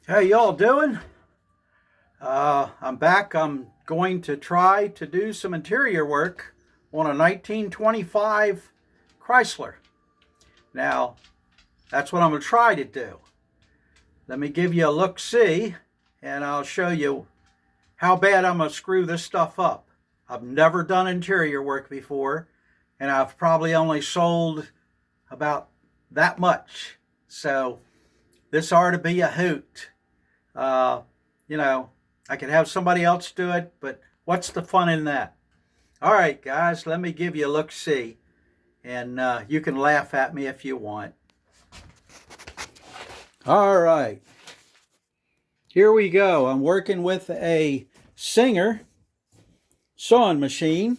How y'all doing? I'm back. I'm going to try to do some interior work on a 1925 Chrysler. Now, that's what I'm going to try to do. Let me give you a look-see, and I'll show you how bad I'm going to screw this stuff up. I've never done interior work before, and I've probably only sold about that much. So this ought to be a hoot. Uh, I could have somebody else do it, but what's the fun in that? All right, guys, let me give you a look-see, and you can laugh at me if you want. All right, here we go. I'm working with a Singer sewing machine,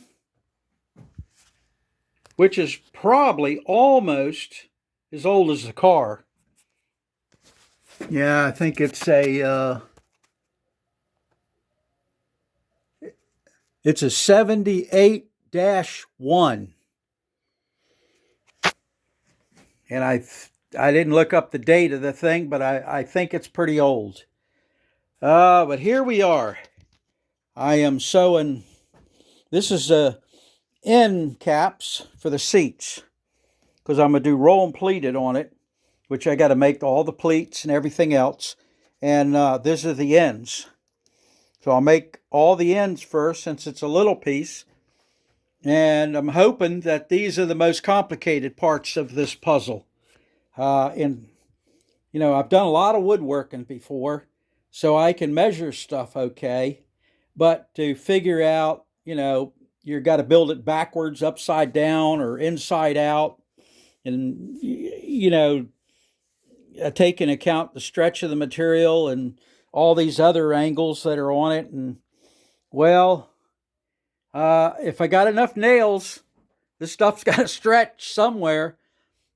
which is probably almost as old as the car. Yeah, I think it's a 78-1. And I didn't look up the date of the thing, but I think it's pretty old. But here we are. I am sewing. This is the end caps for the seats, because I'm going to do roll and pleated on it, which I got to make all the pleats and everything else. And these are the ends. So I'll make all the ends first, since it's a little piece. And I'm hoping that these are the most complicated parts of this puzzle. I've done a lot of woodworking before, so I can measure stuff okay. But to figure out, you've got to build it backwards, upside down, or inside out. And, take into account the stretch of the material and all these other angles that are on it. And, well, if I got enough nails, this stuff's got to stretch somewhere.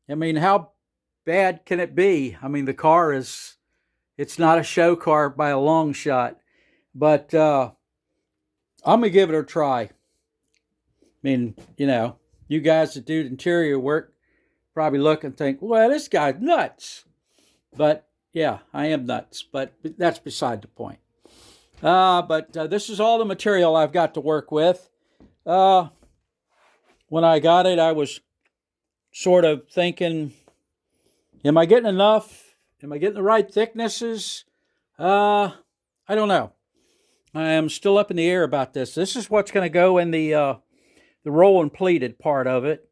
I mean, how bad can it be? I mean, the car it's not a show car by a long shot. But I'm going to give it a try. I mean, you guys that do interior work probably look and think, well, this guy's nuts. But yeah, I am nuts, but that's beside the point. But this is all the material I've got to work with. When I got it, I was sort of thinking, am I getting enough? Am I getting the right thicknesses? I don't know. I am still up in the air about this. This is what's going to go in the roll and pleated part of it.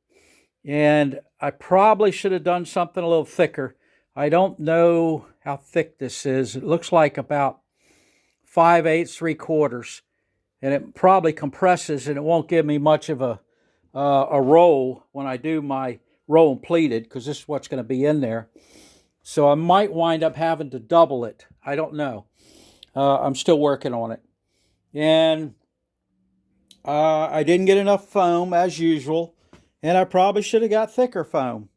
And I probably should have done something a little thicker. I don't know how thick this is. It looks like about 5/8, 3/4, and it probably compresses, and it won't give me much of a roll when I do my roll and pleated, because this is what's going to be in there. So I might wind up having to double it. I don't know. I'm still working on it. And I didn't get enough foam as usual, and I probably should have got thicker foam.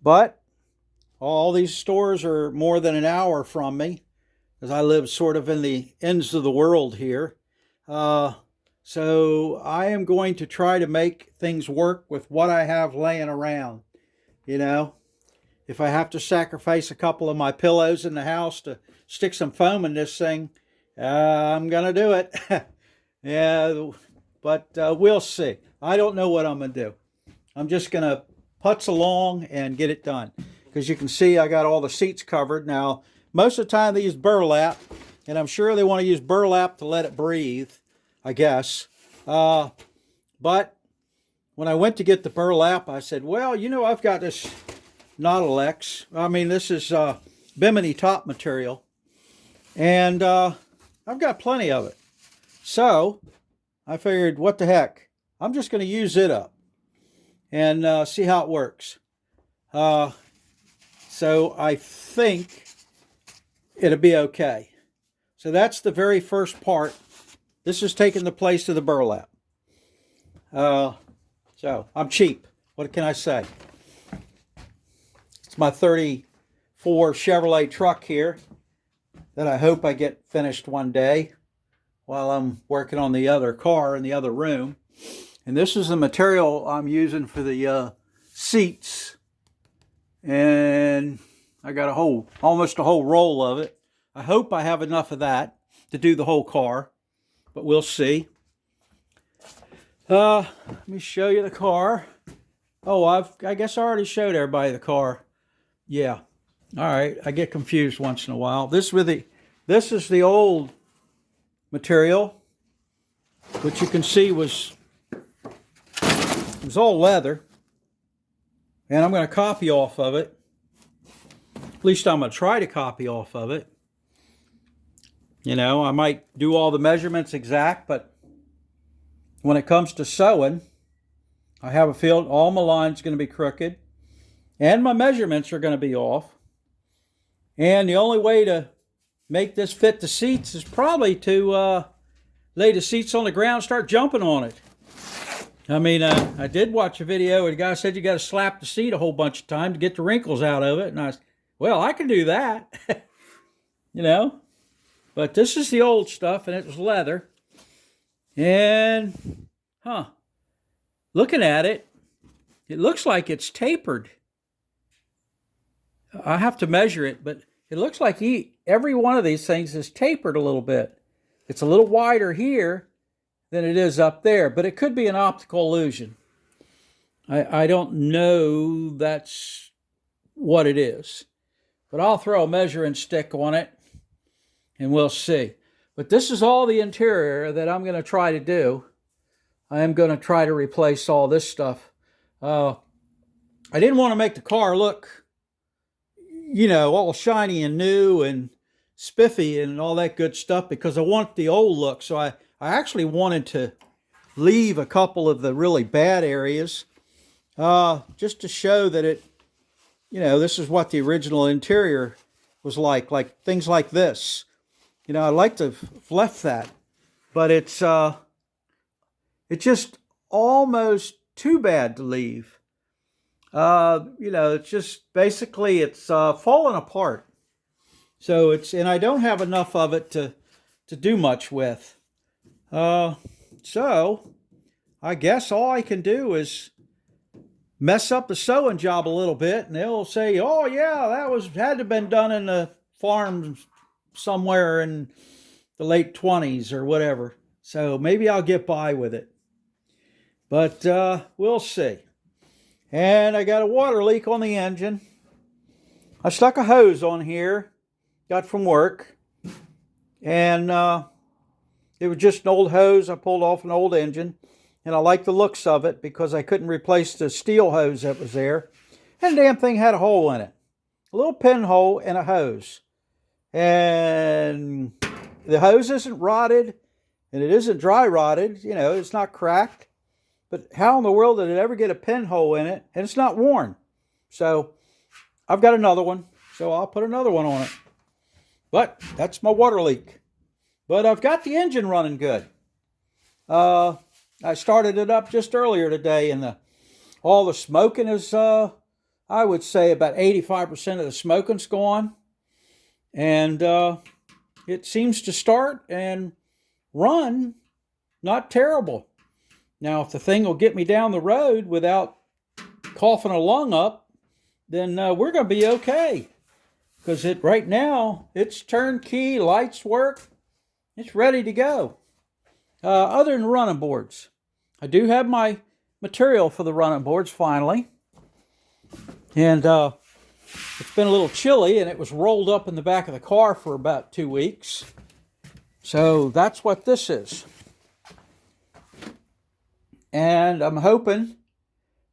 But all these stores are more than an hour from me, because I live sort of in the ends of the world here. So I am going to try to make things work with what I have laying around. If I have to sacrifice a couple of my pillows in the house to stick some foam in this thing, I'm going to do it. Yeah, but we'll see. I don't know what I'm going to do. I'm just going to putz along and get it done. Because you can see I got all the seats covered. Now, most of the time they use burlap, and I'm sure they want to use burlap to let it breathe, I guess. But when I went to get the burlap, I said, well, I've got this Nautilus. This is Bimini top material, and I've got plenty of it. So I figured, what the heck? I'm just going to use it up and see how it works. So I think it'll be okay. So that's the very first part. This is taking the place of the burlap. So I'm cheap. What can I say? It's my 34 Chevrolet truck here that I hope I get finished one day while I'm working on the other car in the other room. And this is the material I'm using for the seats. And I got almost a whole roll of it. I hope I have enough of that to do the whole car, but we'll see. Let me show you the car. Oh, I guess I already showed everybody the car. Yeah. All right. I get confused once in a while. This is the old material, which you can see was all leather. And I'm going to copy off of it. At least I'm going to try to copy off of it. You know, I might do all the measurements exact, but when it comes to sewing, I have a feeling all my lines are going to be crooked and my measurements are going to be off. And the only way to make this fit the seats is probably to lay the seats on the ground and start jumping on it. I mean, I did watch a video where the guy said you got to slap the seat a whole bunch of times to get the wrinkles out of it. And I said, well, I can do that, you know. But this is the old stuff, and it was leather. And, looking at it, it looks like it's tapered. I have to measure it, but it looks like every one of these things is tapered a little bit. It's a little wider here than it is up there, but it could be an optical illusion. I don't know that's what it is. But I'll throw a measuring stick on it, and we'll see. But this is all the interior that I'm going to try to do. I am going to try to replace all this stuff. I didn't want to make the car look, you know, all shiny and new and spiffy and all that good stuff because I want the old look. So I actually wanted to leave a couple of the really bad areas just to show that it, you know, this is what the original interior was like things like this. You know, I'd like to have left that, but it's just almost too bad to leave. You know, it's just basically it's falling apart. So and I don't have enough of it to do much with. So I guess all I can do is mess up the sewing job a little bit, and they'll say, "Oh yeah, that had to have been done in the farm somewhere in the late 20s or whatever." So maybe I'll get by with it, but we'll see. And I got a water leak on the engine. I stuck a hose on here, got from work, and it was just an old hose. I pulled off an old engine. And I like the looks of it because I couldn't replace the steel hose that was there. And the damn thing had a hole in it. A little pinhole and a hose. And the hose isn't rotted. And it isn't dry rotted. You know, it's not cracked. But how in the world did it ever get a pinhole in it? And it's not worn. So I've got another one. So I'll put another one on it. But that's my water leak. But I've got the engine running good. I started it up just earlier today, and all the smoking is, I would say about 85% of the smoking's gone. And it seems to start and run not terrible. Now, if the thing will get me down the road without coughing a lung up, then we're going to be okay. Because right now, it's turnkey, lights work, it's ready to go. Other than running boards. I do have my material for the running boards finally. And it's been a little chilly, and it was rolled up in the back of the car for about 2 weeks. So that's what this is. And I'm hoping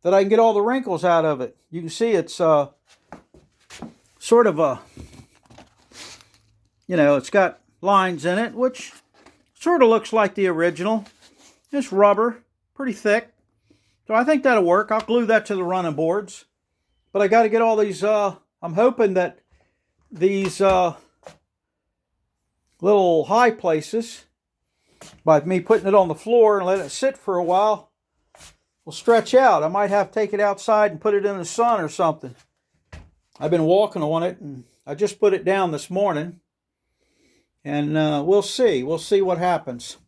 that I can get all the wrinkles out of it. You can see it's sort of a, you know, it's got lines in it, which sort of looks like the original. It's rubber, pretty thick. So I think that'll work. I'll glue that to the running boards. But I got to get all these, I'm hoping that these little high places, by me putting it on the floor and let it sit for a while, will stretch out. I might have to take it outside and put it in the sun or something. I've been walking on it, and I just put it down this morning. And we'll see. We'll see what happens.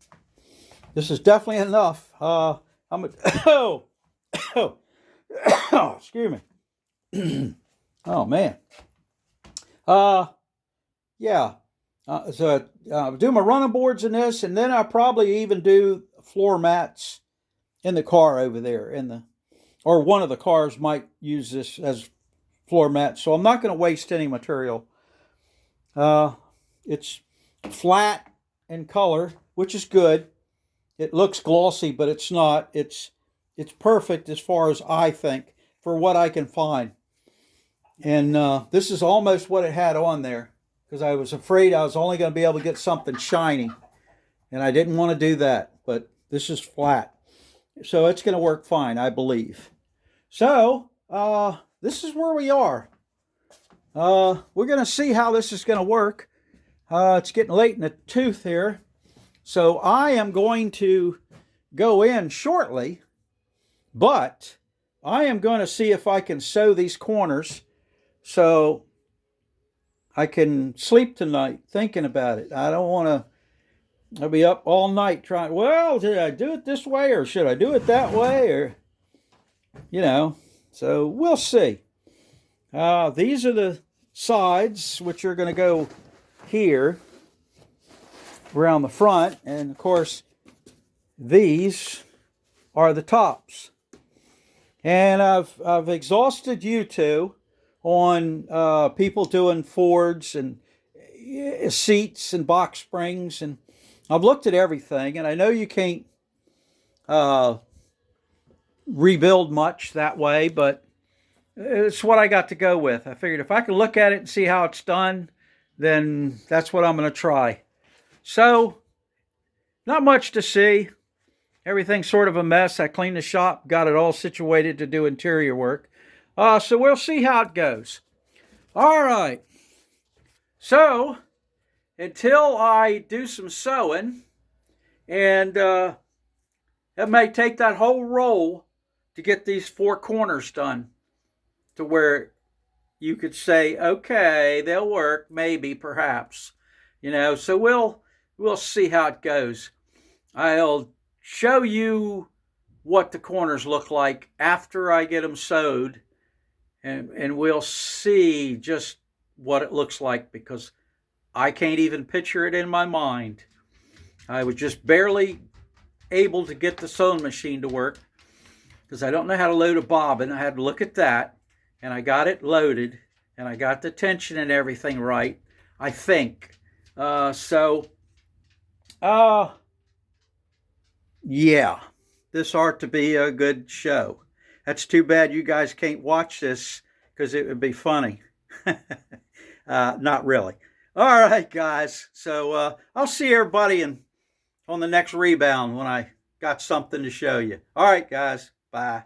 This is definitely enough. Excuse me. Oh, man. Yeah. I'll do my running boards in this, and then I'll probably even do floor mats in the car over there. Or one of the cars might use this as floor mats. So I'm not going to waste any material. It's flat in color, which is good. It looks glossy, but it's not. It's perfect as far as I think for what I can find. And this is almost what it had on there because I was afraid I was only going to be able to get something shiny, and I didn't want to do that. But this is flat, so it's going to work fine, I believe. So this is where we are. We're going to see how this is going to work. It's getting late in the tooth here. So I am going to go in shortly, but I am going to see if I can sew these corners so I can sleep tonight thinking about it. I don't want to, I'll be up all night trying, well, did I do it this way or should I do it that way? Or, so we'll see. These are the sides, which are going to go here around the front, and of course these are the tops. And I've exhausted YouTube on people doing Fords and seats and box springs, and I've looked at everything, and I know you can't rebuild much that way, but it's what I got to go with. I figured if I can look at it and see how it's done, then that's what I'm going to try. So, not much to see. Everything's sort of a mess. I cleaned the shop, got it all situated to do interior work. So we'll see how it goes. All right. So, until I do some sewing, and it may take that whole roll to get these four corners done to where you could say, okay, they'll work, maybe, perhaps. So we'll see how it goes. I'll show you what the corners look like after I get them sewed, and we'll see just what it looks like because I can't even picture it in my mind. I was just barely able to get the sewing machine to work because I don't know how to load a bobbin. I had to look at that, and I got it loaded, and I got the tension and everything right, I think. Yeah, this ought to be a good show. That's too bad you guys can't watch this because it would be funny. Not really. All right, guys. So I'll see everybody on the next rebound when I got something to show you. All right, guys. Bye.